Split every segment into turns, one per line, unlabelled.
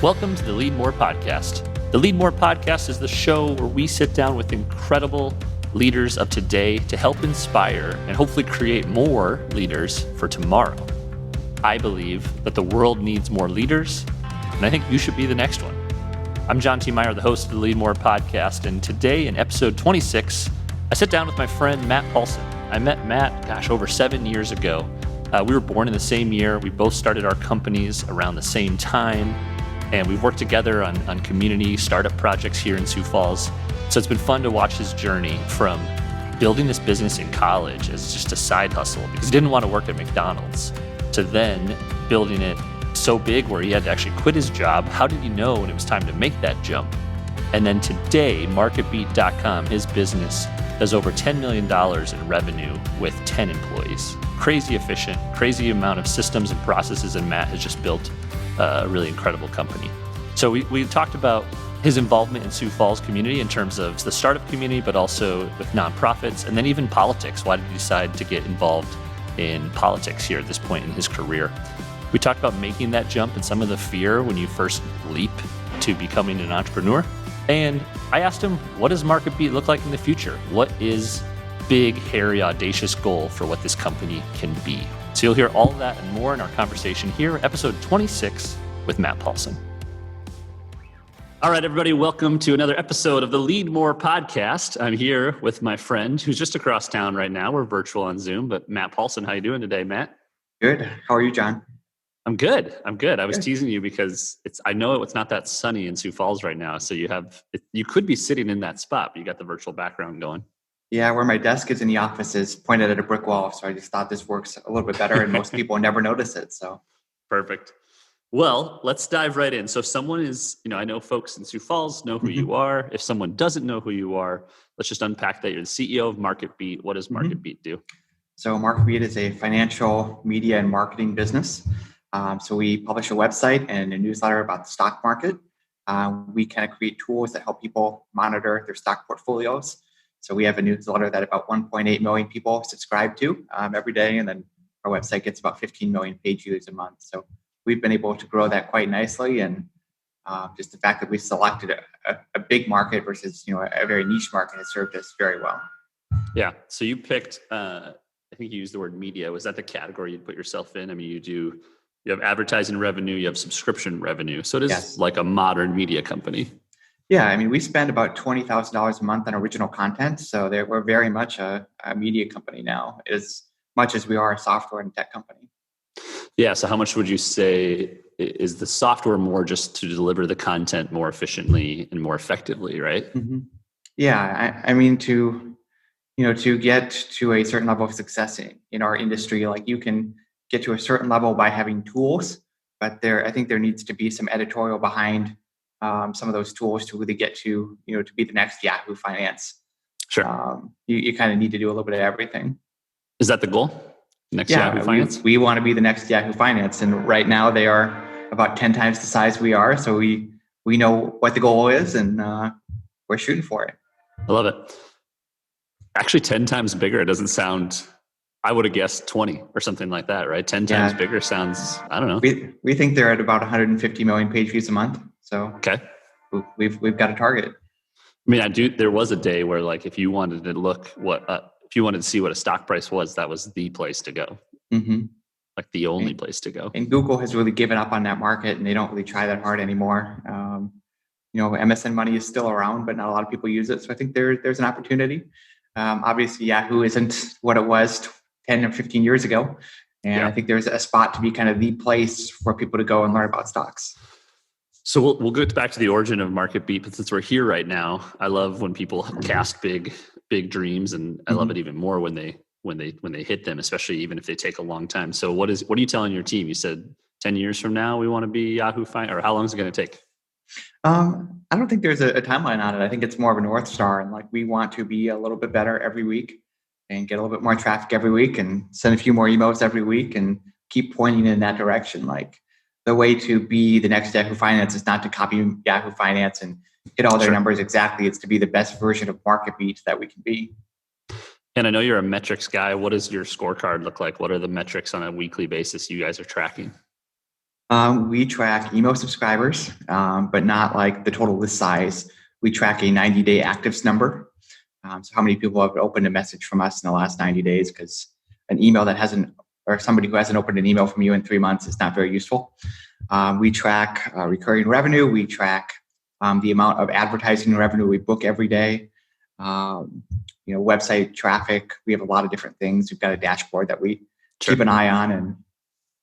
Welcome to the Leadmore podcast. The Leadmore podcast is the show where we sit down with incredible leaders of today to help inspire and hopefully create more leaders for tomorrow. I believe that the world needs more leaders, and I think you should be the next one. I'm John T. Meyer, the host of the Leadmore podcast, and today in episode 26, I sit down with my friend Matt Paulson. I met Matt, over 7 years ago. We were born in the same year. We both started our companies around the same time. And we've worked together on community startup projects here in Sioux Falls. So it's been fun to watch his journey from building this business in college as just a side hustle because he didn't want to work at McDonald's to then building it so big where he had to actually quit his job. How did he know when it was time to make that jump? And then today, MarketBeat.com, his business, does over $10 million in revenue with 10 employees. Crazy efficient, crazy amount of systems and processes, and Matt has just built a really incredible company. So we talked about his involvement in Sioux Falls community in terms of the startup community, but also with nonprofits, and then even politics. Why did he decide to get involved in politics here at this point in his career? We talked about making that jump and some of the fear when you first leap to becoming an entrepreneur. And I asked him, what does MarketBeat look like in the future? What is big, hairy, audacious goal for what this company can be? So you'll hear all of that and more in our conversation here, episode 26 with Matt Paulson. All right, everybody, welcome to another episode of the Leadmore podcast. I'm here with my friend who's just across town right now. We're virtual on Zoom, but Matt Paulson. How you doing today, Matt?
Good. How are you, John?
I'm good. I was teasing you because I know it's not that sunny in Sioux Falls right now. So you could be sitting in that spot, but you got the virtual background going.
Yeah, where my desk is in the office is pointed at a brick wall. So I just thought this works a little bit better and most people never notice it. So
perfect. Well, let's dive right in. So if someone is, I know folks in Sioux Falls know who you are. If someone doesn't know who you are, let's just unpack that. You're the CEO of MarketBeat. What does MarketBeat do?
So MarketBeat is a financial media and marketing business. So we publish a website and a newsletter about the stock market. We kind of create tools that help people monitor their stock portfolios. So we have a newsletter that about 1.8 million people subscribe to every day. And then our website gets about 15 million page views a month. So we've been able to grow that quite nicely. And just the fact that we selected a big market versus, a very niche market has served us very well.
Yeah. So you picked, I think you used the word media. Was that the category you'd put yourself in? I mean, you have advertising revenue, you have subscription revenue. So it is like a modern media company.
Yeah, I mean, we spend about $20,000 a month on original content. So we're very much a media company now, as much as we are a software and tech company.
Yeah, so how much would you say is the software more just to deliver the content more efficiently and more effectively, right?
Mm-hmm. Yeah, I mean, to get to a certain level of success in our industry, like you can get to a certain level by having tools, but I think there needs to be some editorial behind some of those tools to really get to be the next Yahoo Finance.
Sure.
You kind of need to do a little bit of everything.
Is that the goal? Yahoo Finance?
We want to be the next Yahoo Finance. And right now they are about 10 times the size we are. So we know what the goal is and we're shooting for it.
I love it. Actually, 10 times bigger. It doesn't sound, I would have guessed 20 or something like that, right? 10 times bigger sounds, I don't know.
We think they're at about 150 million page views a month. So
okay,
we've got a target.
I mean, there was a day where like, if you wanted to if you wanted to see what a stock price was, that was the place to go.
Mm-hmm.
Like the only place to go.
And Google has really given up on that market and they don't really try that hard anymore. MSN money is still around, but not a lot of people use it. So I think there's an opportunity. Obviously Yahoo isn't what it was 10 or 15 years ago. And I think there's a spot to be kind of the place for people to go and learn about stocks.
So we'll go back to the origin of MarketBeat, but since we're here right now, I love when people cast big dreams, and I love it even more when they hit them, especially even if they take a long time. So what are you telling your team? You said 10 years from now we want to be Yahoo Finance, or how long is it going to take?
I don't think there's a timeline on it. I think it's more of a North Star, and like we want to be a little bit better every week and get a little bit more traffic every week and send a few more emails every week and keep pointing in that direction. Like the way to be the next Yahoo Finance is not to copy Yahoo Finance and hit all their numbers exactly. It's to be the best version of MarketBeat that we can be.
And I know you're a metrics guy. What does your scorecard look like? What are the metrics on a weekly basis you guys are tracking?
We track email subscribers, but not like the total list size. We track a 90-day actives number. So how many people have opened a message from us in the last 90 days? Because an email that hasn't, or somebody who hasn't opened an email from you in 3 months is not very useful. We track recurring revenue. We track the amount of advertising revenue we book every day. Website traffic. We have a lot of different things. We've got a dashboard that we keep an eye on, and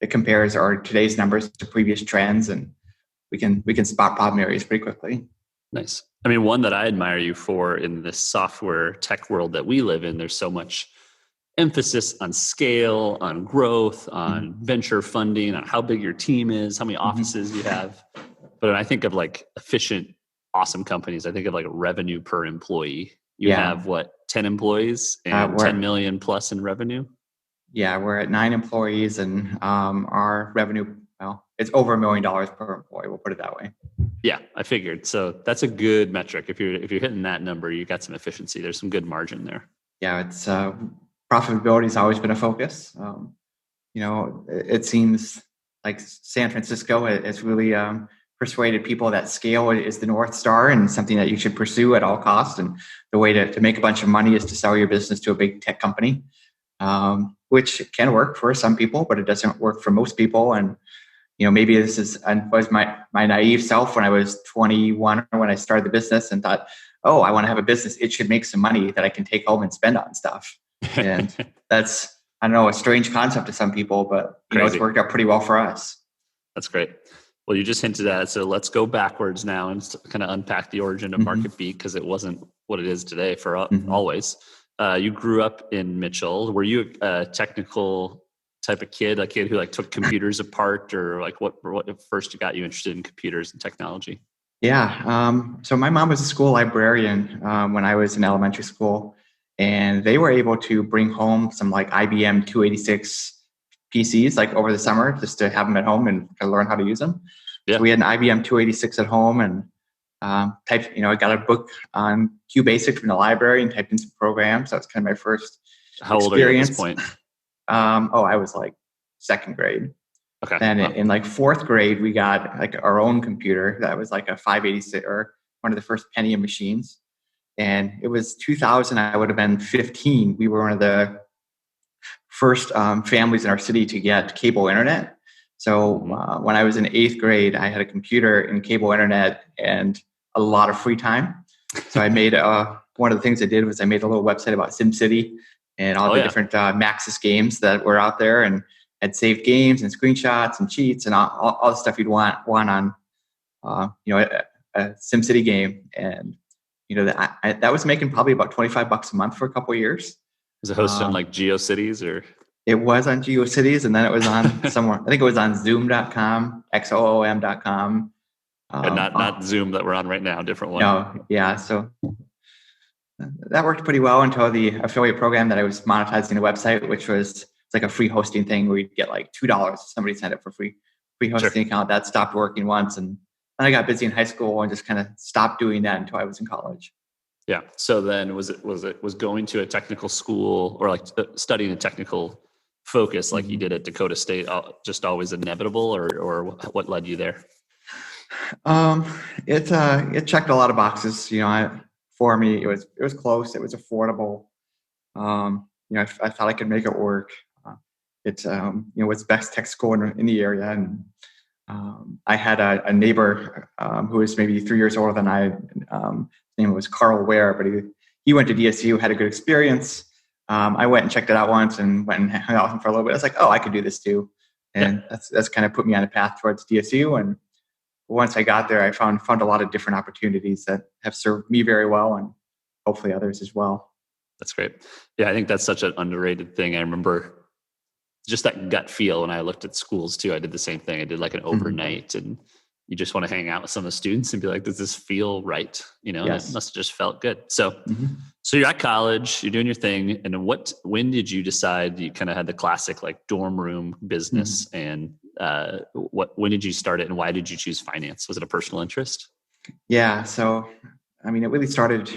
it compares our today's numbers to previous trends, and we can spot problem areas pretty quickly.
Nice. I mean, one that I admire you for in this software tech world that we live in, there's so much emphasis on scale, on growth, on venture funding, on how big your team is, how many offices you have. But when I think of like efficient, awesome companies, I think of like revenue per employee. You have what, 10 employees and 10 million plus in revenue?
Yeah, we're at 9 employees, and our revenue, well, it's over $1 million per employee. We'll put it that way.
Yeah, I figured. So that's a good metric. If you're hitting that number, you got some efficiency. There's some good margin there.
Yeah, it's profitability has always been a focus. It seems like San Francisco has really persuaded people that scale is the North Star and something that you should pursue at all costs. And the way to make a bunch of money is to sell your business to a big tech company, which can work for some people, but it doesn't work for most people. And maybe this was my naive self when I was 21 or when I started the business and thought, oh, I want to have a business. It should make some money that I can take home and spend on stuff. And that's, I don't know, a strange concept to some people, but it's worked out pretty well for us.
That's great. Well, you just hinted at it. So let's go backwards now and kind of unpack the origin of MarketBeat, because it wasn't what it is today for always. You grew up in Mitchell. Were you a technical type of kid, a kid who like took computers apart, or like what first got you interested in computers and technology?
Yeah. So my mom was a school librarian when I was in elementary school, and they were able to bring home some like IBM 286 PCs like over the summer just to have them at home and learn how to use them. Yeah. So we had an IBM 286 at home, and I got a book on QBasic from the library and typed in some programs. That was kind of my first
How old are you at this point?
I was like second grade.
Okay.
Then in like fourth grade, we got like our own computer that was like a 586 or one of the first Pentium machines. And it was 2000. I would have been 15. We were one of the first families in our city to get cable internet. So when I was in 8th grade, I had a computer and cable internet and a lot of free time. So I made one of the things I did was I made a little website about SimCity and all the different Maxis games that were out there, and had saved games and screenshots and cheats and all the stuff you'd want on a SimCity game. And that was making probably about $25 a month for a couple of years.
Was it hosted on like GeoCities or?
It was on GeoCities, and then it was on somewhere. I think it was on Zoom.com, XOOM.com.
Not Zoom that we're on right now, different one.
No, yeah. So that worked pretty well until the affiliate program that I was monetizing the website, which was like a free hosting thing where you'd get like $2 if somebody signed up for free hosting account. That stopped working once, and then I got busy in high school and just kind of stopped doing that until I was in college.
Yeah. So then was going to a technical school or like studying a technical focus like you did at Dakota State just always inevitable, or what led you there?
It checked a lot of boxes. For me, it was close. It was affordable. I thought I could make it work. It's was the best tech school in the area, and I had a neighbor who was maybe 3 years older than I. His name was Carl Ware, but he went to DSU, had a good experience. I went and checked it out once and went and hung out with him for a little bit. I was like, oh, I could do this too. And that's kind of put me on a path towards DSU. And once I got there, I found a lot of different opportunities that have served me very well, and hopefully others as well.
That's great. Yeah, I think that's such an underrated thing. I remember just that gut feel when I looked at schools too. I did the same thing. I did like an overnight, and you just want to hang out with some of the students and be like, does this feel right? Yes. It must have just felt good. So, so you're at college, you're doing your thing. And when did you decide you kind of had the classic like dorm room business and when did you start it, and why did you choose finance? Was it a personal interest?
Yeah. So, it really started,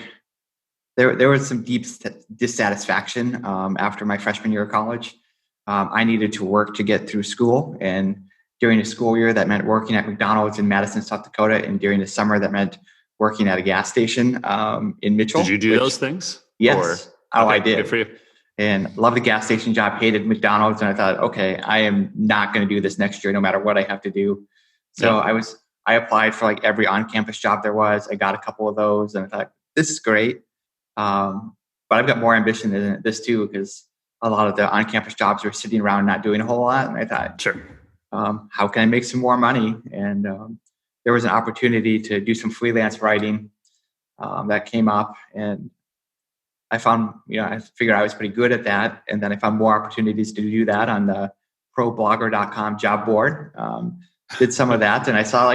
there was some deep dissatisfaction after my freshman year of college. I needed to work to get through school, and during the school year, that meant working at McDonald's in Madison, South Dakota. And during the summer, that meant working at a gas station in Mitchell.
Did you do those things?
Yes. I did.
Good for you.
And loved the gas station job, hated McDonald's. And I thought, okay, I am not going to do this next year, no matter what I have to do. So I applied for like every on-campus job there was. I got a couple of those and I thought, this is great. But I've got more ambition than this too, because a lot of the on-campus jobs were sitting around not doing a whole lot. And I thought,
sure,
how can I make some more money? And there was an opportunity to do some freelance writing that came up, and I found, I figured I was pretty good at that. And then I found more opportunities to do that on the ProBlogger.com job board. Did some of that, and I saw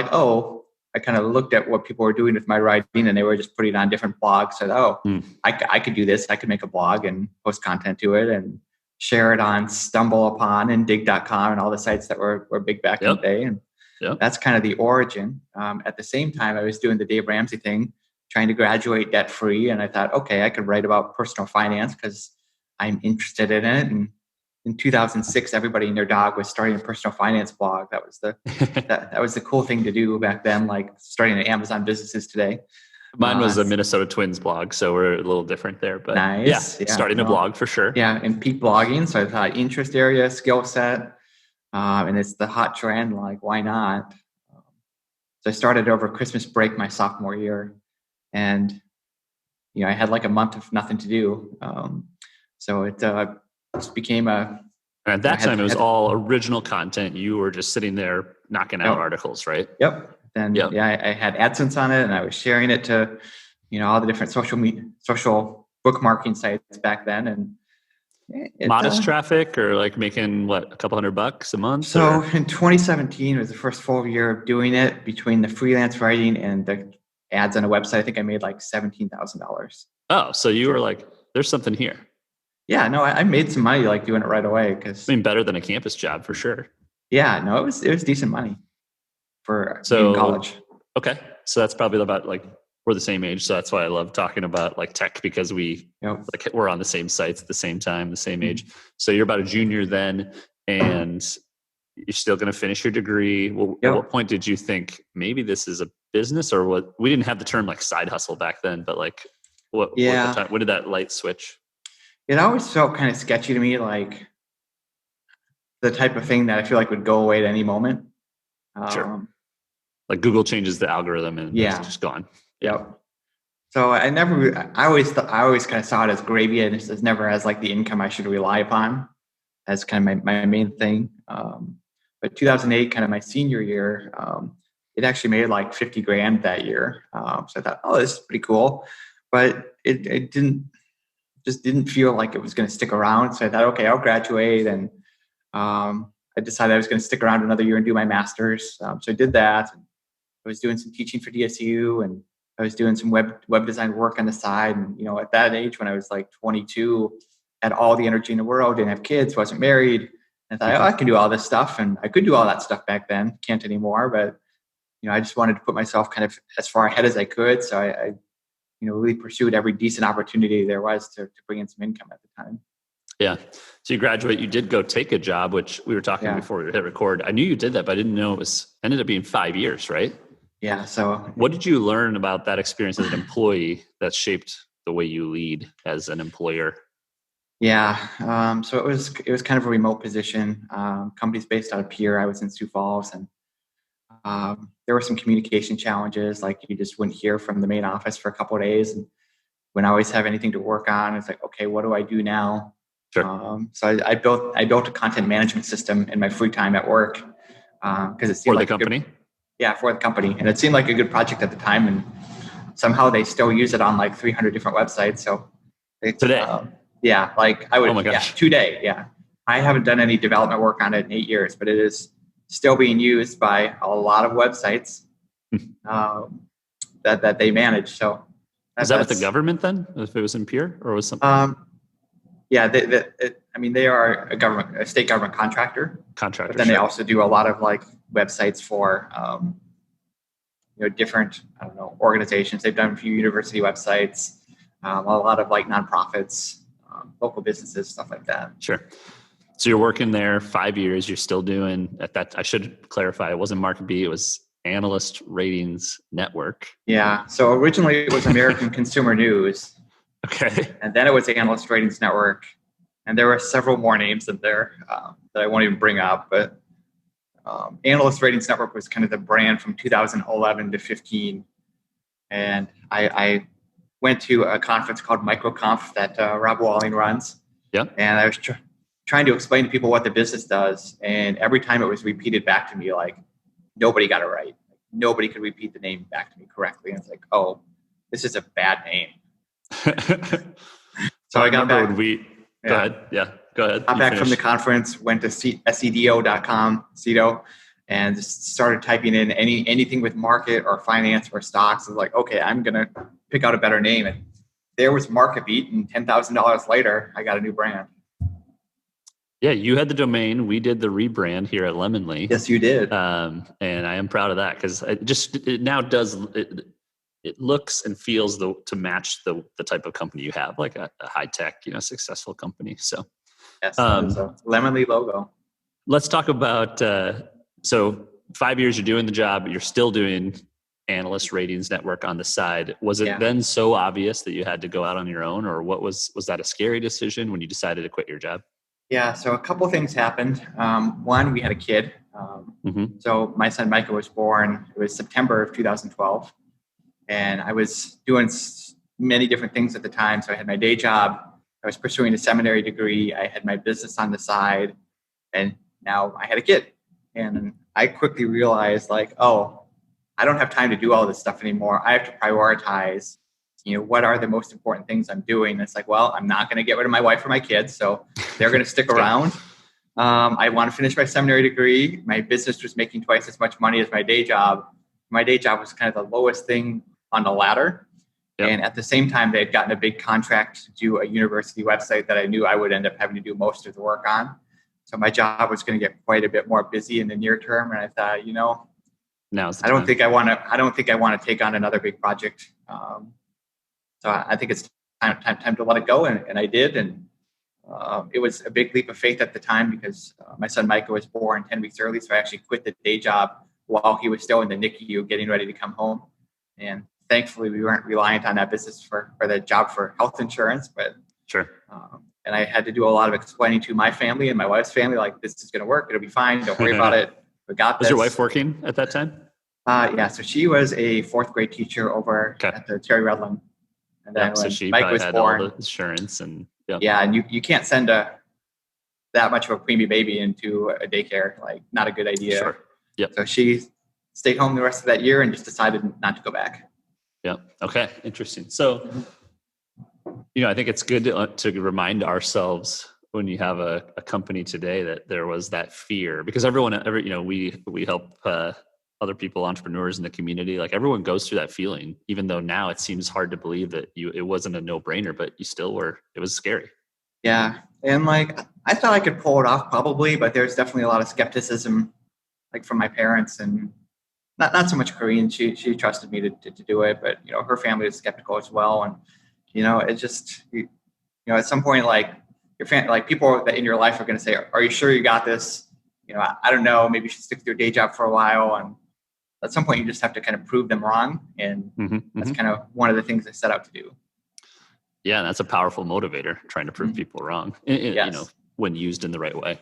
I kind of looked at what people were doing with my writing, and they were just putting it on different blogs. Said, I could do this. I could make a blog and post content to it and share it on StumbleUpon and Dig.com and all the sites that were big back in the day. And that's kind of the origin. At the same time, I was doing the Dave Ramsey thing, trying to graduate debt free. And I thought, okay, I could write about personal finance because I'm interested in it. And in 2006, everybody and their dog was starting a personal finance blog. That was that was the cool thing to do back then, like starting an Amazon businesses today.
Mine was a Minnesota Twins blog, so we're a little different there. But
nice.
Starting a blog for sure.
Yeah, and peak blogging. So I thought interest area, skill set, and it's the hot trend. Like, why not? So I started over Christmas break my sophomore year, and I had like a month of nothing to do. So it just became a.
And at that time, it was all original content. You were just sitting there knocking out articles, right?
Yep. Then I had AdSense on it, and I was sharing it to, all the different social bookmarking sites back then, and
modest traffic, or like making a couple $100 a month.
So in 2017 was the first full year of doing it. Between the freelance writing and the ads on a website, I think I made like $17,000.
Oh, so you were like, "There's something here."
Yeah, no, I made some money like doing it right away because
better than a campus job for sure.
Yeah, no, it was decent money for college.
Okay, so that's probably about we're the same age, so that's why I love talking about tech, because we're on the same sites at the same time, the same age. So you're about a junior then, and you're still going to finish your degree. Well, at what point did you think maybe this is a business, or what? We didn't have the term side hustle back then, but what did that light switch?
It always felt kind of sketchy to me, like the type of thing that I feel like would go away at any moment.
Sure. Like Google changes the algorithm and it's just gone.
Yep. So I always kind of saw it as gravy, and it's never as the income I should rely upon as kind of my main thing. But 2008, kind of my senior year, it actually made like 50 grand that year. So I thought, this is pretty cool, but it didn't feel like it was going to stick around. So I thought, okay, I'll graduate. And I decided I was going to stick around another year and do my master's. So I did that. I was doing some teaching for DSU, and I was doing some web design work on the side. And, at that age, when I was 22, had all the energy in the world, didn't have kids, wasn't married. And I thought, I can do all this stuff. And I could do all that stuff back then. Can't anymore. But, I just wanted to put myself kind of as far ahead as I could. So I really pursued every decent opportunity there was to bring in some income at the time.
Yeah. So you graduate, you did go take a job, which we were talking before we hit record. I knew you did that, but I didn't know it ended up being 5 years, right?
Yeah. So
what did you learn about that experience as an employee that shaped the way you lead as an employer?
Yeah. So it was kind of a remote position. Company's based out of Pierre. I was in Sioux Falls, and there were some communication challenges. Like you just wouldn't hear from the main office for a couple of days. And when I always have anything to work on, it's like, okay, what do I do now? Sure. So I built a content management system in my free time at work. Because it seemed
for the company?
For the company. And it seemed like a good project at the time. And somehow they still use it on 300 different websites. So
today?
I would,
oh my gosh.
today. Yeah. I haven't done any development work on it in 8 years, but it is still being used by a lot of websites that they manage. So
is that with the government then? If it was in Pierre, or was something?
They are a state government contractor. But then they also do a lot of websites for different organizations. They've done a few university websites, a lot of nonprofits, local businesses, stuff like that.
Sure. So you're working there 5 years. You're still doing at that. I should clarify. It wasn't MarketBeat. It was Analyst Ratings Network.
Yeah. So originally it was American Consumer News.
Okay.
And then it was Analyst Ratings Network. And there were several more names in there that I won't even bring up. But Analyst Ratings Network was kind of the brand from 2011 to 15. And I went to a conference called MicroConf that Rob Walling runs.
Yep.
And I was trying to explain to people what the business does. And every time it was repeated back to me, like, nobody got it right. Nobody could repeat the name back to me correctly. And it's like, oh, this is a bad name.
So I got back. Go ahead. Yeah, go ahead.
Got back from the conference, went to sedo.com, Sedo, and just started typing in anything with market or finance or stocks. I was like, okay, I'm going to pick out a better name. And there was MarketBeat, and $10,000 later, I got a new brand.
Yeah, you had the domain. We did the rebrand here at Lemonly.
Yes, you did.
And I am proud of that because it now does. It looks and feels to match the type of company you have, like a high tech, successful company. So,
yes, there's a Lemonly logo.
Let's talk about. So 5 years you're doing the job, but you're still doing Analyst Ratings Network on the side. Was it then so obvious that you had to go out on your own, or what was that a scary decision when you decided to quit your job?
Yeah, so a couple things happened. One, we had a kid. So my son Micah was born. It was September of 2012. And I was doing many different things at the time. So I had my day job. I was pursuing a seminary degree. I had my business on the side. And now I had a kid. And I quickly realized, like, oh, I don't have time to do all this stuff anymore. I have to prioritize, what are the most important things I'm doing? And it's like, well, I'm not going to get rid of my wife or my kids. So they're going to stick around. I want to finish my seminary degree. My business was making twice as much money as my day job. My day job was kind of the lowest thing on the ladder. Yep. And at the same time, they had gotten a big contract to do a university website that I knew I would end up having to do most of the work on. So my job was going to get quite a bit more busy in the near term. And I thought, I don't think I want to take on another big project. So I think it's time to let it go. And I did. And it was a big leap of faith at the time because my son Micah was born 10 weeks early. So I actually quit the day job while he was still in the NICU getting ready to come home. And thankfully, we weren't reliant on that business for the job for health insurance. But
sure.
And I had to do a lot of explaining to my family and my wife's family, like, this is going to work. It'll be fine. Don't worry about it. We got this.
Was your wife working at that time?
Yeah. So she was a fourth grade teacher over at the Terry Redland. And then
so she
Mike was
had
born,
all the insurance and
and you can't send that much of a preemie baby into a daycare. Like, not a good idea.
Sure. Yep.
So she stayed home the rest of that year and just decided not to go back.
Yeah. Okay. Interesting. So, I think it's good to remind ourselves when you have a company today that there was that fear, because we help other people, entrepreneurs in the community. Like, everyone goes through that feeling, even though now it seems hard to believe that it wasn't a no-brainer, but you still were. It was scary.
Yeah. And like, I thought I could pull it off probably, but there's definitely a lot of skepticism, like, from my parents, and not so much Korean. She trusted me to do it, but her family is skeptical as well. And it just at some point, like, your family, like, people that in your life are going to say, "Are you sure you got this?" I don't know. Maybe you should stick to your day job for a while. And at some point, you just have to kind of prove them wrong. And that's kind of one of the things I set out to do.
Yeah, that's a powerful motivator, trying to prove people wrong.
Yes.
When used in the right way.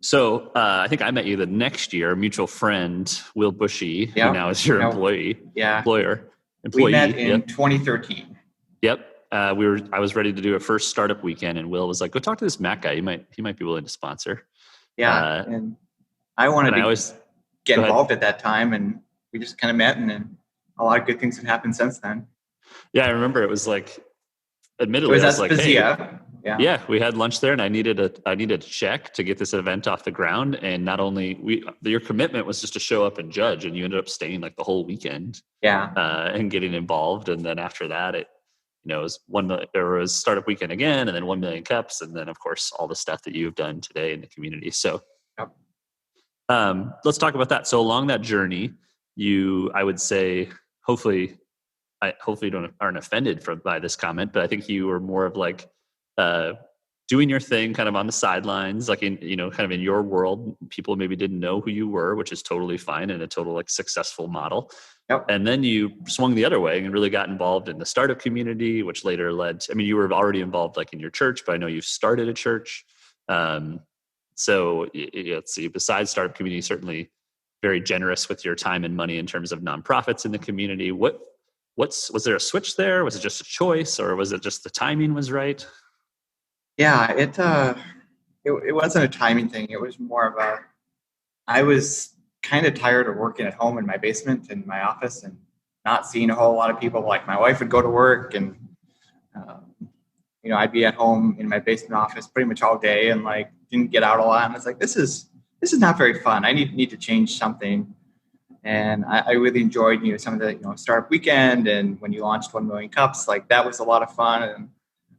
So I think I met you the next year, mutual friend, Will Bushy, who now is your employer.
We met in 2013.
Yep. I was ready to do a first startup weekend, and Will was like, "Go talk to this Matt guy. He might be willing to sponsor."
Yeah. And I wanted to get involved at that time, and we just kind of met, and then a lot of good things have happened since then.
Yeah, I remember it was like, admittedly,
it was like, hey,
yeah, we had lunch there, and I needed a check to get this event off the ground. And not only your commitment was just to show up and judge, and you ended up staying like the whole weekend, and getting involved. And then after that, it was there was startup weekend again, and then 1 million cups, and then of course all the stuff that you've done today in the community. So, let's talk about that. So along that journey, I would say, hopefully you aren't offended by this comment, but I think you were more of like doing your thing kind of on the sidelines, like in, kind of in your world, people maybe didn't know who you were, which is totally fine and a total like successful model.
Yep.
And then you swung the other way and really got involved in the startup community, which later led to, you were already involved like in your church, but I know you started a church. So let's see, besides startup community, certainly very generous with your time and money in terms of nonprofits in the community. Was there a switch there? Was it just a choice, or was it just the timing was right?
Yeah, it wasn't a timing thing. It was more of I was kind of tired of working at home in my basement in my office and not seeing a whole lot of people. Like my wife would go to work and, I'd be at home in my basement office pretty much all day and like didn't get out a lot. And it's like, this is not very fun. I need to change something. And I really enjoyed, some of the, startup weekend and when you launched 1 million cups, like that was a lot of fun. And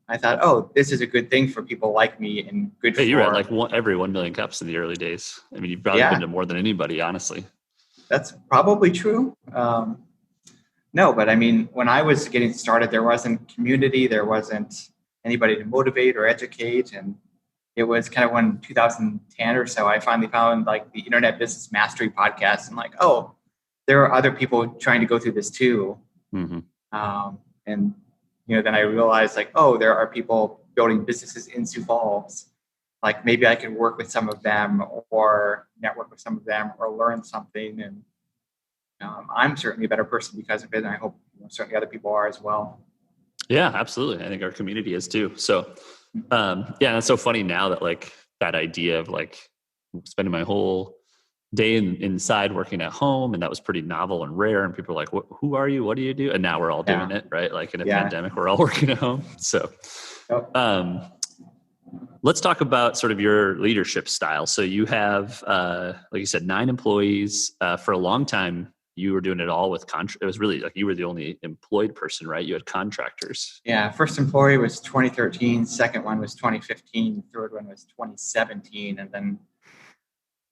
I thought, oh, this is a good thing for people like me and good for...
You were at like every 1 million cups in the early days. You've probably been to more than anybody, honestly.
That's probably true. No, but when I was getting started, there wasn't community. There wasn't anybody to motivate or educate. And it was kind of when 2010 or so, I finally found like the Internet Business Mastery podcast and like, oh, there are other people trying to go through this too.
Mm-hmm.
And then I realized like, oh, there are people building businesses in Sioux Falls. Like maybe I could work with some of them or network with some of them or learn something. And I'm certainly a better person because of it. And I hope certainly other people are as well. Yeah,
absolutely. I think our community is too. So that's so funny now that like that idea of like spending my whole day inside working at home, and that was pretty novel and rare, and people are like, who are you, what do you do? And now we're all doing it, right? Like in a pandemic, we're all working at home. So let's talk about sort of your leadership style. So you have like you said, 9 employees. For a long time you were doing it all with it was really like you were the only employed person, right? You had contractors.
Yeah, first employee was 2013, second one was 2015, third one was 2017, and then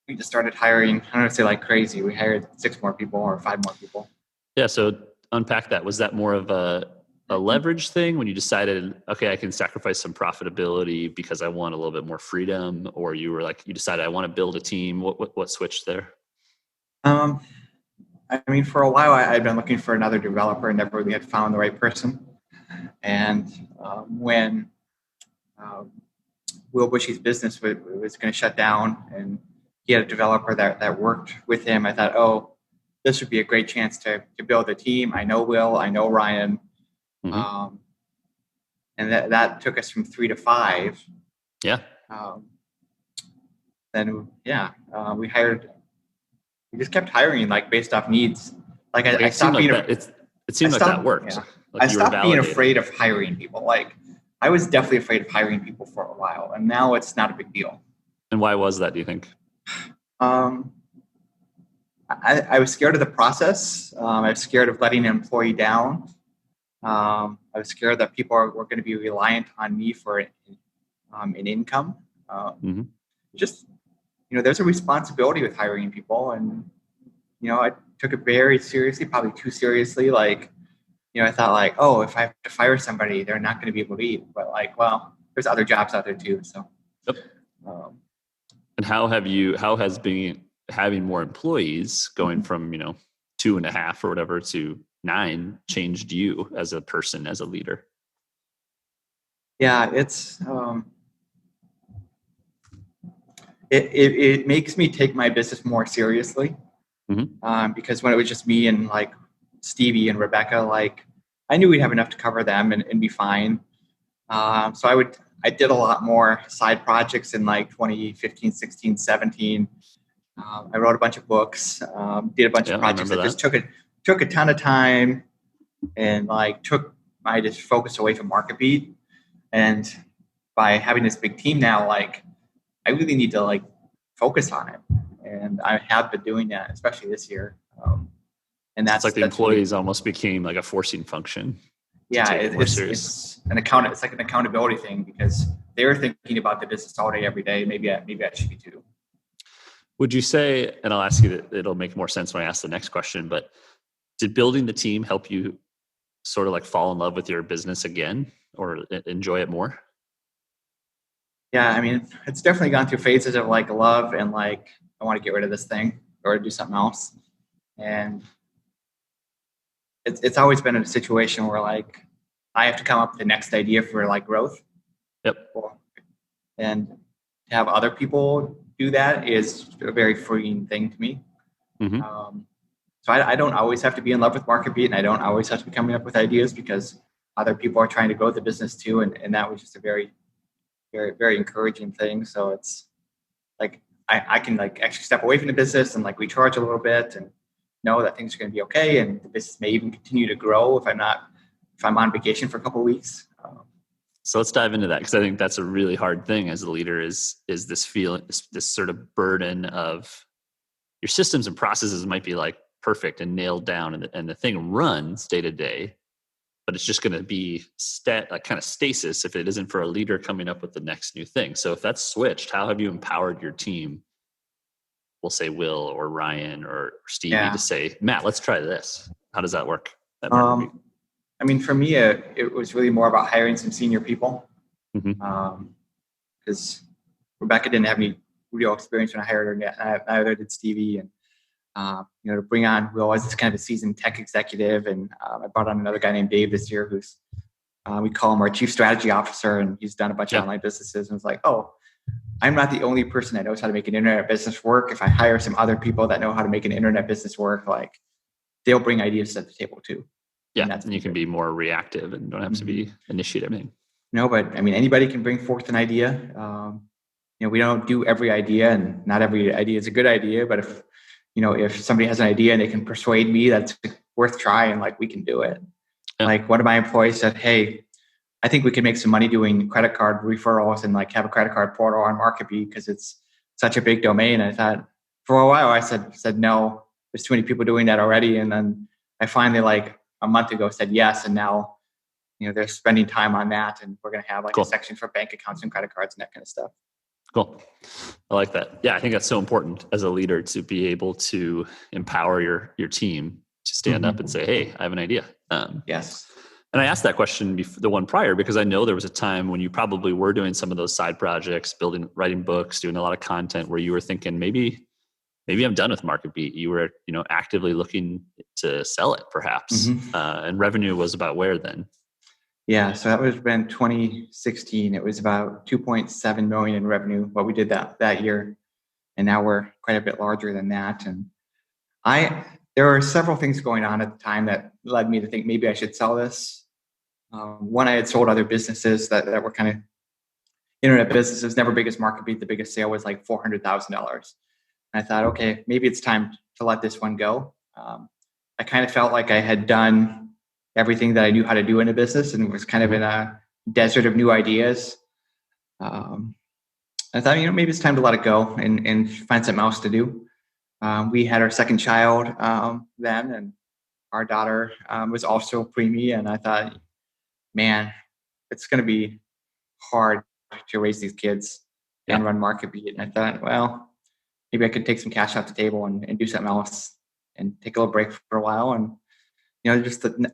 we just started hiring. I don't want to say like crazy. We hired 6 more people or 5 more people.
Yeah. So unpack that. Was that more of a leverage thing when you decided, okay, I can sacrifice some profitability because I want a little bit more freedom, or you were like, you decided I want to build a team? What switched there?
For a while I'd been looking for another developer and never really had found the right person. And when Will Bushy's business was going to shut down and he had a developer that worked with him, I thought, oh, this would be a great chance to build a team. I know Will, I know Ryan. Mm-hmm. And that took us from 3 to 5.
Yeah.
We just kept hiring like based off needs. Like I stopped being
it seemed like that worked.
Yeah.
Like
I stopped being afraid of hiring people. Like I was definitely afraid of hiring people for a while, and now it's not a big deal.
And why was that, do you think?
I was scared of the process. I was scared of letting an employee down. I was scared that people were going to be reliant on me for an income. Just, there's a responsibility with hiring people. And, I took it very seriously, probably too seriously. Like, I thought like, oh, if I have to fire somebody, they're not going to be able to leave. But like, well, there's other jobs out there too. So.
Yep. And how has being having more employees going from 2.5 or whatever to 9 changed you as a person, as a leader?
Yeah, it's it makes me take my business more seriously. Mm-hmm. Because when it was just me and like Stevie and Rebecca, like I knew we'd have enough to cover them and be fine. So I did a lot more side projects in like 2015, 16, 17. I wrote a bunch of books, did a bunch of projects that just took a ton of time and like took my just focus away from MarketBeat. And by having this big team now, like I really need to like focus on it. And I have been doing that, especially this year. And that's
like the employees almost became like a forcing function.
Yeah, it's an it's like an accountability thing because they're thinking about the business all day, every day. Maybe I should be too.
Would you say, and I'll ask you that it'll make more sense when I ask the next question, but did building the team help you sort of like fall in love with your business again or enjoy it more?
Yeah, I mean, it's definitely gone through phases of like love and like I want to get rid of this thing or do something else. And it's always been a situation where like I have to come up with the next idea for like growth.
Yep.
And to have other people do that is a very freeing thing to me.
Mm-hmm.
So I don't always have to be in love with MarketBeat, and I don't always have to be coming up with ideas because other people are trying to grow the business too. And that was just a very, very, very encouraging thing. So it's like I can like actually step away from the business and like recharge a little bit and know that things are going to be okay. And the business may even continue to grow if I'm on vacation for a couple of weeks.
So let's dive into that, because I think that's a really hard thing as a leader is this feeling, this sort of burden of your systems and processes might be like perfect and nailed down, and the thing runs day to day, but it's just going to be like kind of stasis if it isn't for a leader coming up with the next new thing. So if that's switched, how have you empowered your team? We'll say Will or Ryan or Stevie to say, Matt, let's try this. How does that work?
I mean, for me, it was really more about hiring some senior people because Rebecca didn't have any real experience when I hired her. Neither did Stevie. And, to bring on Will as kind of a seasoned tech executive. And I brought on another guy named Dave this year who's, we call him our chief strategy officer. And he's done a bunch of online businesses. And was like, oh, I'm not the only person that knows how to make an internet business work. If I hire some other people that know how to make an internet business work, like they'll bring ideas to the table too.
Yeah, and you can be more reactive and don't have to be initiative.
No, but I mean, anybody can bring forth an idea. We don't do every idea, and not every idea is a good idea. But if somebody has an idea and they can persuade me, that's worth trying. Like we can do it. Yeah. Like one of my employees said, "Hey, I think we can make some money doing credit card referrals and like have a credit card portal on MarketBeat because it's such a big domain." And I thought for a while I said no. There's too many people doing that already, and then I finally like a month ago said yes, and now they're spending time on that, and we're going to have like a section for bank accounts and credit cards and that kind of stuff.
Cool. I like that. Yeah, I think that's so important as a leader to be able to empower your team to stand up and say, hey, I have an idea.
Yes.
And I asked that question before, the one prior, because I know there was a time when you probably were doing some of those side projects, writing books, doing a lot of content where you were thinking maybe I'm done with MarketBeat. You were, actively looking to sell it perhaps. And revenue was about where then?
Yeah. So that was been 2016. It was about 2.7 million in revenue, what we did that year. And now we're quite a bit larger than that. And there were several things going on at the time that led me to think maybe I should sell this. One, I had sold other businesses that were kind of internet businesses, never big as MarketBeat. The biggest sale was like $400,000. I thought, okay, maybe it's time to let this one go. I kind of felt like I had done everything that I knew how to do in a business and was kind of in a desert of new ideas. I thought, maybe it's time to let it go and find something else to do. We had our second child then, and our daughter was also preemie. And I thought, man, it's going to be hard to raise these kids and run MarketBeat. And I thought, well, maybe I could take some cash off the table and do something else and take a little break for a while. And, just the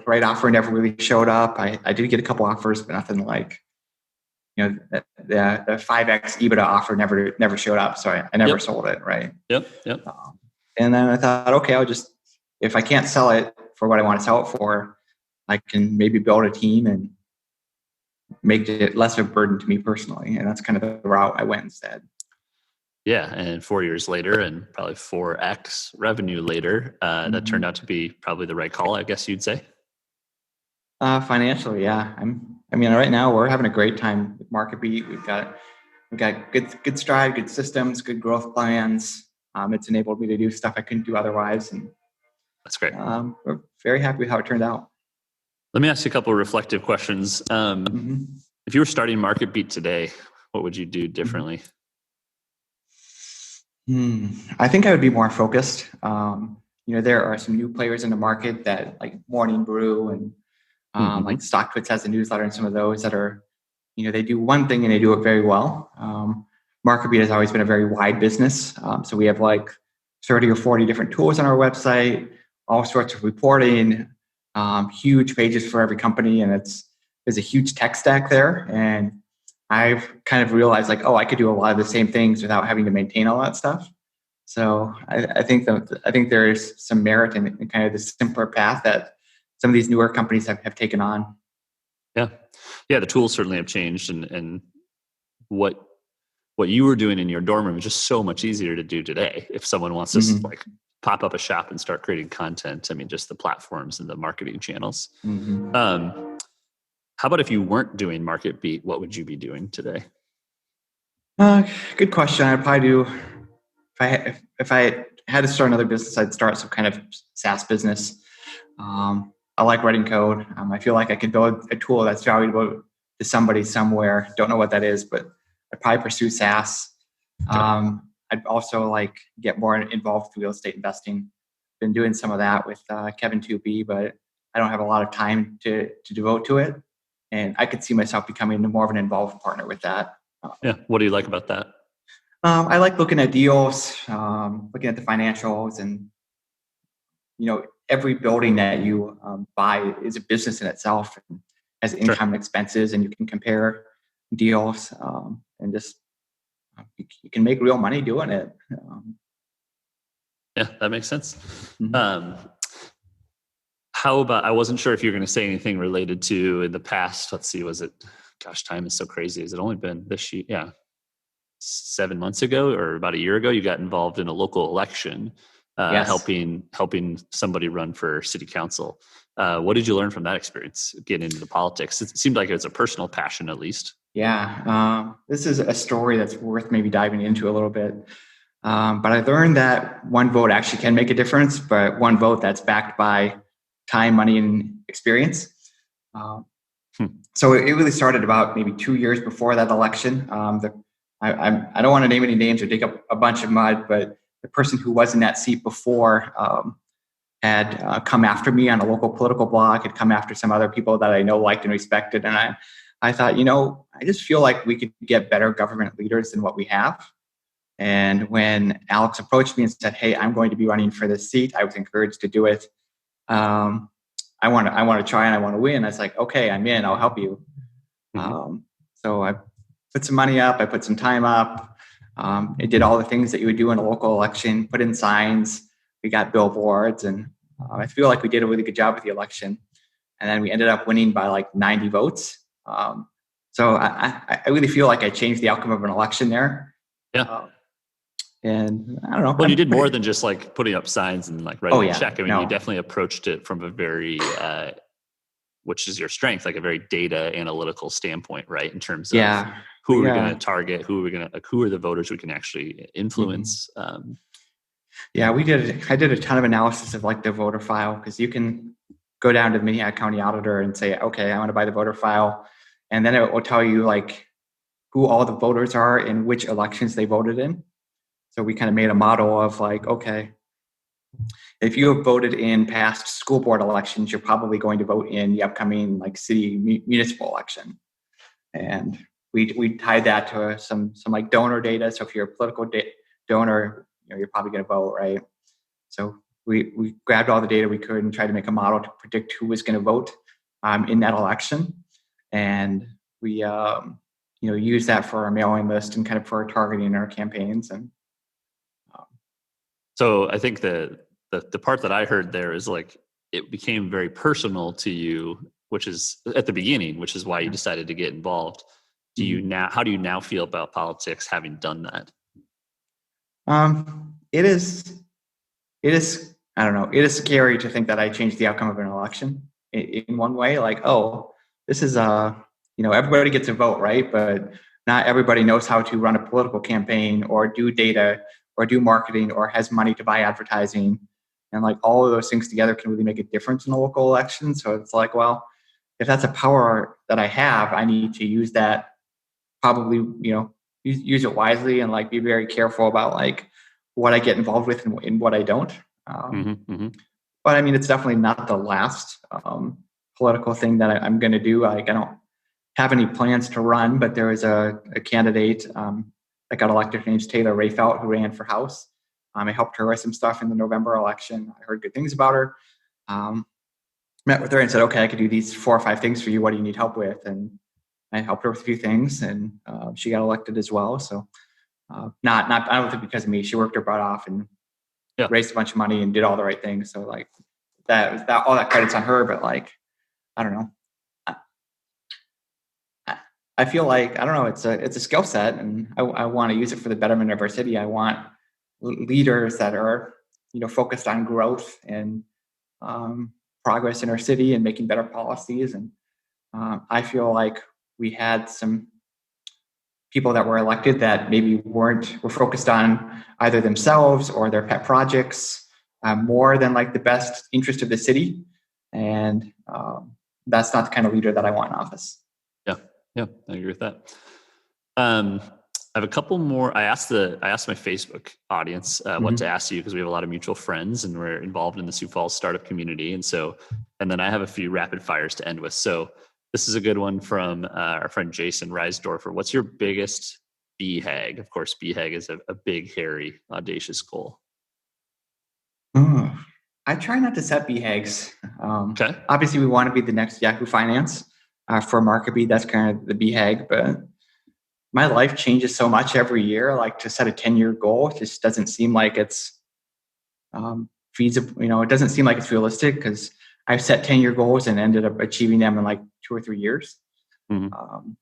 right offer never really showed up. I did get a couple offers, but nothing like, the 5X EBITDA offer never showed up. So I never sold it. Right.
Yep.
And then I thought, okay, if I can't sell it for what I want to sell it for, I can maybe build a team and make it less of a burden to me personally. And that's kind of the route I went instead.
Yeah. And 4 years later and probably 4X revenue later, that turned out to be probably the right call, I guess you'd say.
Financially, yeah. Right now we're having a great time with MarketBeat. We've got good stride, good systems, good growth plans. It's enabled me to do stuff I couldn't do otherwise. And
that's great.
We're very happy with how it turned out.
Let me ask you a couple of reflective questions. If you were starting MarketBeat today, what would you do differently?
I think I would be more focused. There are some new players in the market that like Morning Brew and like StockTwits has a newsletter and some of those that are, they do one thing and they do it very well. MarketBeat has always been a very wide business. So we have like 30 or 40 different tools on our website, all sorts of reporting, huge pages for every company. And there's a huge tech stack there. And I've kind of realized like, oh, I could do a lot of the same things without having to maintain all that stuff. So I think that there is some merit in kind of the simpler path that some of these newer companies have taken on.
Yeah. Yeah. The tools certainly have changed, and what you were doing in your dorm room is just so much easier to do today. If someone wants to
Mm-hmm.
like pop up a shop and start creating content, I mean, just the platforms and the marketing channels.
Mm-hmm.
How about if you weren't doing MarketBeat, what would you be doing today?
Good question. I'd probably do if I had to start another business, I'd start some kind of SaaS business. I like writing code. I feel like I could build a tool that's valuable to somebody somewhere. Don't know what that is, but I'd probably pursue SaaS. I'd also like get more involved with real estate investing. Been doing some of that with Kevin 2B, but I don't have a lot of time to devote to it. And I could see myself becoming more of an involved partner with that.
Yeah. What do you like about that?
I like looking at deals, looking at the financials, and every building that you buy is a business in itself, and has income and expenses, and you can compare deals, and just you can make real money doing it.
Yeah, that makes sense.
Mm-hmm.
How about, I wasn't sure if you were going to say anything related to in the past. Let's see, was it, gosh, time is so crazy. Has it only been this year? Yeah. 7 months ago or about a year ago, you got involved in a local election,
Yes.
helping somebody run for city council. What did you learn from that experience, getting into the politics? It seemed like it was a personal passion, at least.
Yeah. This is a story that's worth maybe diving into a little bit. But I learned that one vote actually can make a difference, but one vote that's backed by time, money, and experience. So it really started about maybe 2 years before that election. I don't want to name any names or dig up a bunch of mud, but the person who was in that seat before had come after me on a local political blog, had come after some other people that I know, liked, and respected. And I thought, I just feel like we could get better government leaders than what we have. And when Alex approached me and said, "Hey, I'm going to be running for this seat," I was encouraged to do it. I want to try and I want to win. I was like, "Okay, I'm in. I'll help you." Mm-hmm. So I put some money up. I put some time up. I did all the things that you would do in a local election. Put in signs. We got billboards, and I feel like we did a really good job with the election. And then we ended up winning by like 90 votes. So I really feel like I changed the outcome of an election there.
Yeah.
And I don't know.
Well, you did more than just like putting up signs and like writing a check. I mean,
no.
You definitely approached it from a very, which is your strength, like a very data analytical standpoint, right? In terms of who are we going to target, who are the voters we can actually influence. Mm-hmm.
I did a ton of analysis of like the voter file, because you can go down to the Minnehaha County Auditor and say, okay, I want to buy the voter file. And then it will tell you like who all the voters are and which elections they voted in. So we kind of made a model of like, okay, if you have voted in past school board elections, you're probably going to vote in the upcoming like city municipal election. And we tied that to some like donor data. So if you're a political donor, you're probably going to vote, right? So we grabbed all the data we could and tried to make a model to predict who was going to vote in that election. And we use that for our mailing list and kind of for our targeting our campaigns. And
so I think the part that I heard there is like it became very personal to you, which is at the beginning, which is why you decided to get involved. How do you now feel about politics having done that?
It is I don't know. It is scary to think that I changed the outcome of an election in one way. Like, oh, this is everybody gets a vote, right? But not everybody knows how to run a political campaign or do data or do marketing or has money to buy advertising. And like all of those things together can really make a difference in a local election. So it's like, well, if that's a power that I have, I need to use that, probably, use it wisely and like be very careful about like what I get involved with and what I don't. But I mean, it's definitely not the last political thing that I'm going to do. Like I don't have any plans to run, but there is a candidate that got elected. Her name's Taylor Rayfelt, who ran for House. I helped her with some stuff in the November election. I heard good things about her. Met with her and said, okay, I could do these 4 or 5 things for you. What do you need help with? And I helped her with a few things, and she got elected as well. So not I don't think because of me. She worked her butt off and
Yeah.
raised a bunch of money and did all the right things. So like that all that credit's on her. But like I don't know. I feel like I don't know. It's a skill set, and I want to use it for the betterment of our city. I want leaders that are focused on growth and progress in our city and making better policies. And I feel like we had some people that were elected that maybe were focused on either themselves or their pet projects more than like the best interest of the city. And that's not the kind of leader that I want in office.
Yeah, I agree with that. I have a couple more. I asked my Facebook audience what to ask you because we have a lot of mutual friends and we're involved in the Sioux Falls startup community. And then I have a few rapid fires to end with. So this is a good one from our friend Jason Reisdorfer. What's your biggest BHAG? Of course, BHAG is a big, hairy, audacious goal.
I try not to set BHAGs.
Okay.
Obviously, we want to be the next Yahoo Finance for MarketBeat. That's kind of the BHAG, but my life changes so much every year. Like to set a 10-year goal just doesn't seem like it's feasible. It doesn't seem like it's realistic because I've set 10-year goals and ended up achieving them in like 2 or 3 years.
Mm-hmm.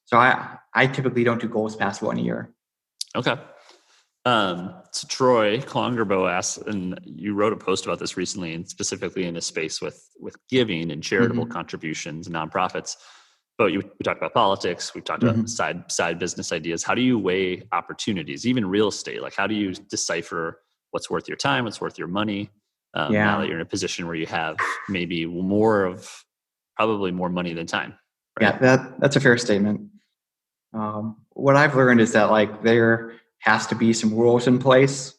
So I typically don't do goals past 1 year.
Okay. So Troy Klongerbo asks, and you wrote a post about this recently, and specifically in a space with giving and charitable contributions and nonprofits. But we talked about politics. We talked about side business ideas. How do you weigh opportunities, even real estate? Like, how do you decipher what's worth your time, what's worth your money? Now that you're in a position where you have maybe probably more money than time. Right?
Yeah, that's a fair statement. What I've learned is that like there has to be some rules in place,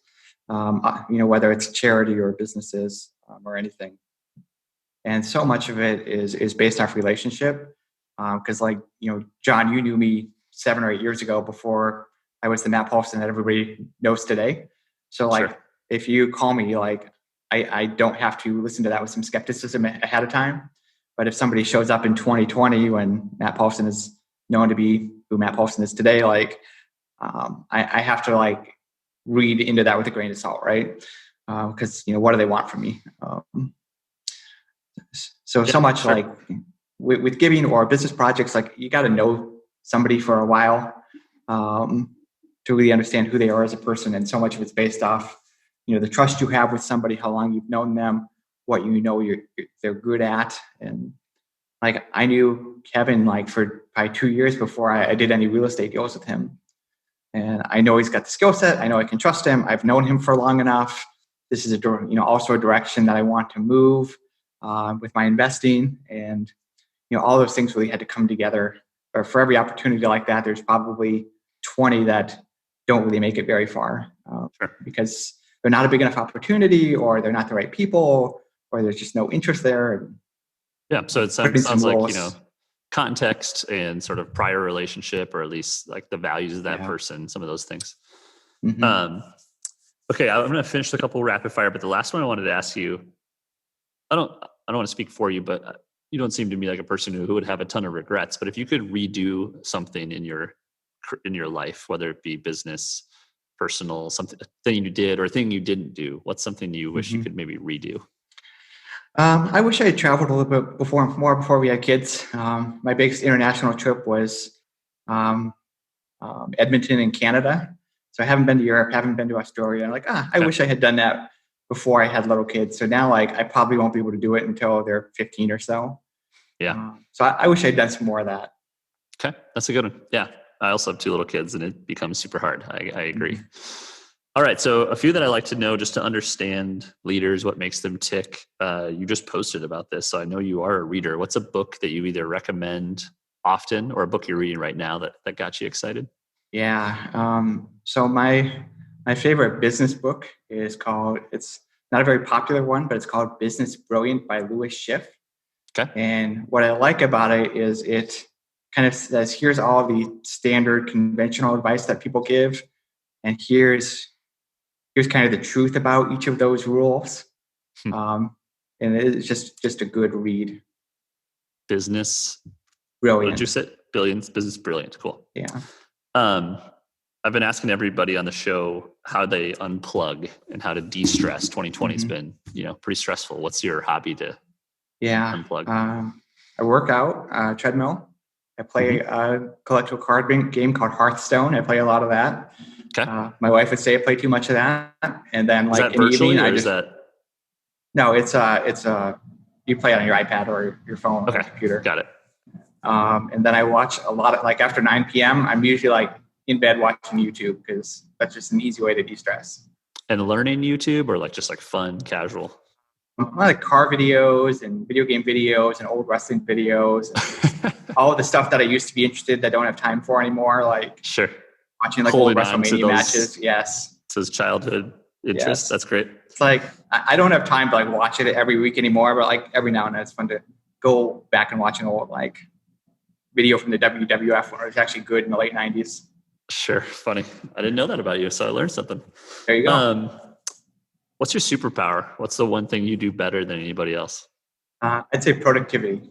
whether it's charity or businesses or anything. And so much of it is based off relationship. Because John, you knew me 7 or 8 years ago before I was the Matt Paulson that everybody knows today. So like, sure. If you call me, like I don't have to listen to that with some skepticism ahead of time. But if somebody shows up in 2020 when Matt Paulson is known to be who Matt Paulson is today, like I have to like read into that with a grain of salt, right? Because what do they want from me? So much sure. Like with giving or business projects, like you got to know somebody for a while to really understand who they are as a person, and so much of it's based off the trust you have with somebody, how long you've known them, what they're good at. And like I knew Kevin like for probably 2 years before I did any real estate deals with him. And I know he's got the skill set. I know I can trust him. I've known him for long enough. This is also a direction that I want to move with my investing. And, all those things really had to come together. But for every opportunity like that, there's probably 20 that don't really make it very far because they're not a big enough opportunity, or they're not the right people, or there's just no interest there.
Yeah. So it sounds like, context and sort of prior relationship, or at least like the values of that person, some of those things. Okay. I'm going to finish a couple rapid fire, but the last one I wanted to ask you, I don't want to speak for you, but you don't seem to me like a person who would have a ton of regrets. But if you could redo something in your life, whether it be business, personal, something you did or a thing you didn't do, what's something you wish you could maybe redo?
I wish I had traveled a little bit before we had kids. My biggest international trip was Edmonton in Canada. So I haven't been to Europe, haven't been to Australia. I'm like, I wish I had done that before I had little kids. So now, like, I probably won't be able to do it until they're 15 or so.
Yeah.
So I wish I'd done some more of that.
Okay. That's a good one. Yeah. I also have 2 little kids and it becomes super hard. I agree. All right. So a few that I like to know just to understand leaders, what makes them tick. You just posted about this, so I know you are a reader. What's a book that you either recommend often or a book you're reading right now that got you excited?
Yeah. So my favorite business book is called, it's not a very popular one, but it's called Business Brilliant by Louis Schiff.
Okay.
And what I like about it is it kind of says, here's all the standard conventional advice that people give. And here's kind of the truth about each of those rules. And it's just a good read.
Business
Brilliant.
What did you say? Billions, business brilliant. Cool.
Yeah.
I've been asking everybody on the show how they unplug and how to de-stress. 2020's been, pretty stressful. What's your hobby to unplug?
I work out, treadmill. I play a collectible card game called Hearthstone. I play a lot of that.
Okay.
My wife would say I play too much of that. And then
is
like
that virtually, or is that?
No, it's you play it on your iPad or your phone or your computer.
Got it.
And then I watch a lot of, like, after 9 p.m., I'm usually like in bed watching YouTube because that's just an easy way to de-stress.
And learning YouTube, or just fun, casual?
I like car videos and video game videos and old wrestling videos, and all the stuff that I used to be interested that I don't have time for anymore. Like
sure,
watching old WrestleMania matches. Yes,
it's his childhood interest. Yes. That's great.
It's like I don't have time to watch it every week anymore, but every now and then it's fun to go back and watch an old video from the WWF when it was actually good in the late 90s.
Sure, funny. I didn't know that about you, so I learned something.
There you go.
What's your superpower? What's the one thing you do better than anybody else?
I'd say productivity.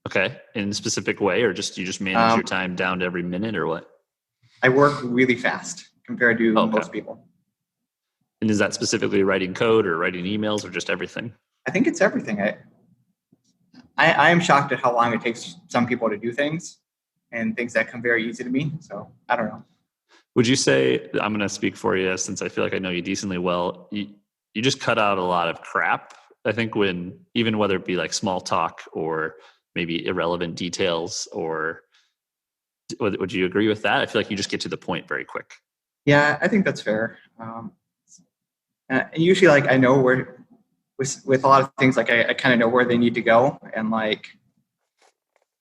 Okay. In a specific way, or you just manage your time down to every minute, or what? I
work really fast compared to most people.
And is that specifically writing code or writing emails or just everything?
I think it's everything. I am shocked at how long it takes some people to do things, and things that come very easy to me. So I don't know.
Would you say, I'm going to speak for you since I feel like I know you decently well, you just cut out a lot of crap, I think, even whether it be small talk or maybe irrelevant details, or would you agree with that? I feel like you just get to the point very quick.
Yeah, I think that's fair. And usually I know where, with a lot of things, I kind of know where they need to go, and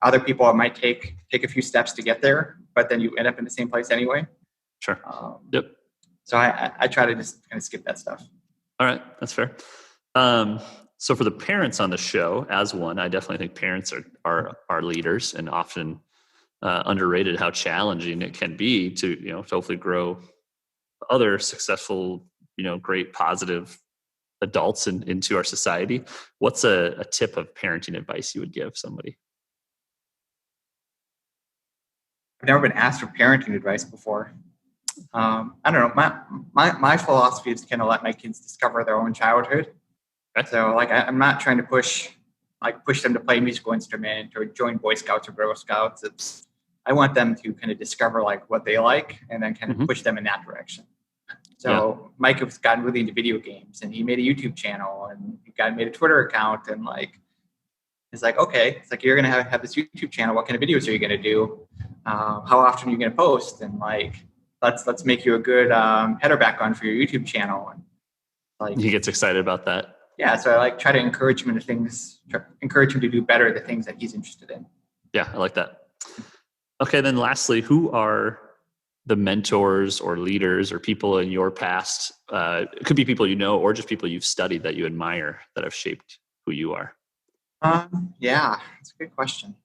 other people might take a few steps to get there, but then you end up in the same place anyway.
Sure. Yep.
So I try to just kind of skip that stuff.
All right. That's fair. So for the parents on the show, as one, I definitely think parents are leaders, and often underrated how challenging it can be to hopefully grow other successful, great positive adults into our society. What's a tip of parenting advice you would give somebody?
I've never been asked for parenting advice before. I don't know. My philosophy is to kind of let my kids discover their own childhood. Okay. So I'm not trying to push them to play a musical instrument or join Boy Scouts or Girl Scouts. I want them to kind of discover what they like, and then kind of push them in that direction. So Mike has gotten really into video games, and he made a YouTube channel, and he made a Twitter account, and it's okay. It's you're going to have this YouTube channel. What kind of videos are you going to do? How often are you going to post? And let's make you a good header background for your YouTube channel. And
he gets excited about that.
Yeah, so I try to encourage him encourage him to do better the things that he's interested in.
Yeah, I like that. Okay, then lastly, who are the mentors or leaders or people in your past? It could be people or just people you've studied that you admire that have shaped who you are.
Yeah, that's a good question.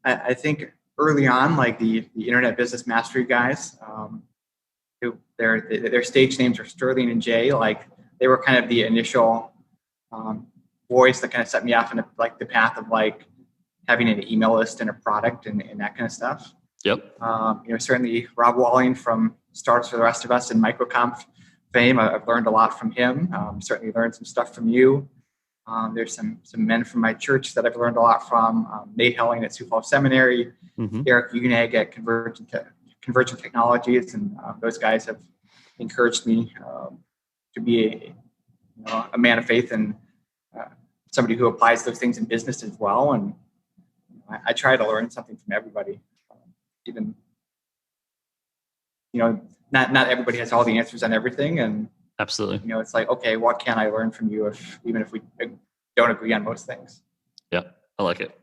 I think early on, the Internet Business Mastery guys, their stage names are Sterling and Jay. They were kind of the initial voice that kind of set me off in the path of having an email list and a product and that kind of stuff.
Yep.
Certainly Rob Walling from Startups for the Rest of Us and MicroConf fame. I've learned a lot from him. Certainly learned some stuff from you. There's some men from my church that I've learned a lot from. Nate Helling at Sioux Falls Seminary, Eric Unag at Convergent Technologies, and those guys have encouraged me to be a man of faith and somebody who applies those things in business as well. And I try to learn something from everybody, even not everybody has all the answers on everything, and
absolutely.
It's okay, what can I learn from you even if we don't agree on most things?
Yeah, I like it.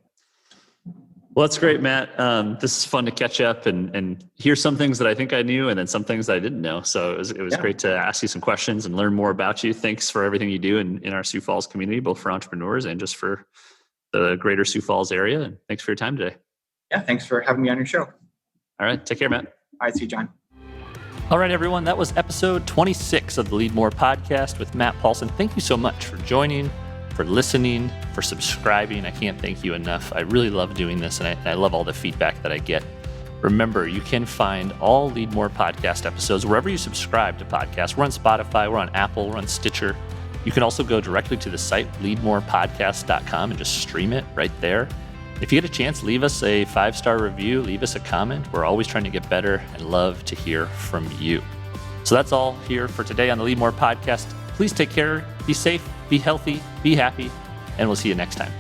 Well, that's great, Matt. This is fun to catch up and hear some things that I think I knew and then some things that I didn't know. So it was great to ask you some questions and learn more about you. Thanks for everything you do in our Sioux Falls community, both for entrepreneurs and just for the greater Sioux Falls area. And thanks for your time today.
Yeah, thanks for having me on your show.
All right, take care, Matt.
All right, see you, John.
All right, everyone. That was episode 26 of the Leadmore podcast with Matt Paulson. Thank you so much for joining, for listening, for subscribing. I can't thank you enough. I really love doing this, and I love all the feedback that I get. Remember, you can find all Leadmore podcast episodes wherever you subscribe to podcasts. We're on Spotify, we're on Apple, we're on Stitcher. You can also go directly to the site, leadmorepodcast.com, and just stream it right there. If you get a chance, leave us a 5-star review, leave us a comment. We're always trying to get better and love to hear from you. So that's all here for today on the Leadmore podcast. Please take care, be safe, be healthy, be happy, and we'll see you next time.